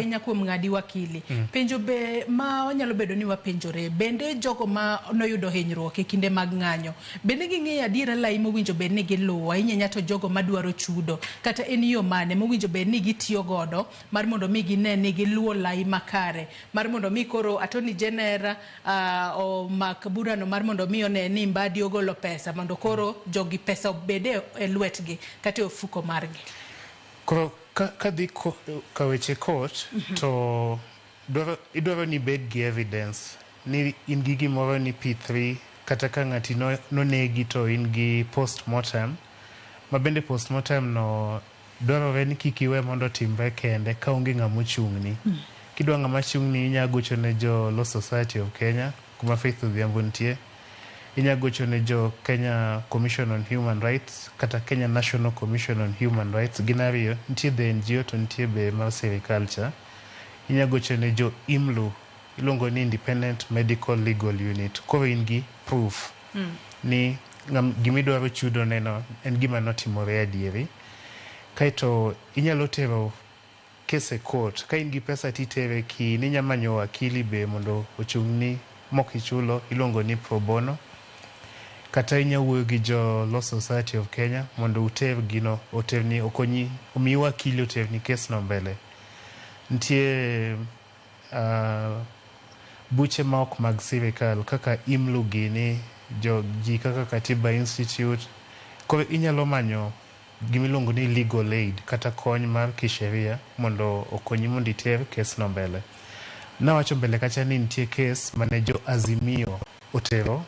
ahinya kuom ng'adi wakili. Penjo be ma onyalo bedo ni wapenjore, bende jogo ma noyudo hinyruok e kinde mag ng'anyo, bende ging'eyo adiera lai mowinjo bed ni giluwo, ahinya to jogo madwaro chudo, kata en yo mane mowinjo bed ni gitiyo godo mar mondo mi gine ni giluwo lai makare, mar mondo mi koro Attorney General omak burano mar mondo mi one ni Mbadi ogolo pesa mondo koro jogi pesa obede e lwetgi kata e ofuko margi. Koro kadhi ka weche court to idwaro ni bed gi evidence ni in gi gimoro ni P3 kata ka ng'ati nonegi to in gi postmortem, ma bende postmortem no dwarore ni kik iwe mondo timre kende ka onge ng'ama ochung'ni. Kidwa ng'ama chung'ni inya gocho ne jo Law Society of Kenya kuma Faith Odhiambo nitie, inya gocho ne jo Kenya Commission on Human Rights kata Kenya National Commission on Human Rights. Gin ariyo, nitie the NGO to nitie be mar sirikal cha. Inya gocho ne jo IMLU, iluongo ni Independent Medical Legal Unit. Koro in gi proof ni gimidwaro chudo neno en gima notimore adieri. Kaito inyalo tero case e court. Ka in gi pesa titere ki ninya manyo wakili be mondo ochung'ni mokichulo, iluongo ni pro bono. Kata inya wuoyo gi jo Law Society of Kenya mondo uter gino, oterni okonyi, omi wakili oterni case no mbele. Ntie buche ma ok mag sirikal kaka IMLU gini, ji kaka Katiba Institute. Koro inyalo manyo gimiluongo ni legal aid kata kony mar kisheria mondo okonyi mondo iter case no mbele. Nawacho mbele kacha ni nitie case mane jo Azimio otero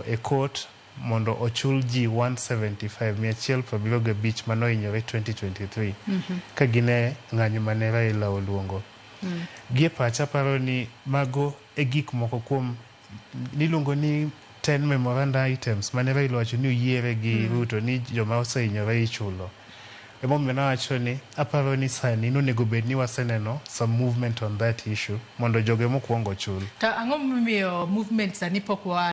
e court mondo ochul ji 175 manohinyore 2023 ka gine ng'anyo mane Raila oluongo. Gie pacha paro ni mago e gik moko kuom niluongo ni 10 memoranda items mane Raila wacho ni oyiere gi Ruto ni joma osehinyore ichulo. Emomiyo nawacho ni aparo ni sani nonego bed ni waseneno some movement on that issue mondo joge mokwongo chul. Ta ang'o momiyo movement sani pok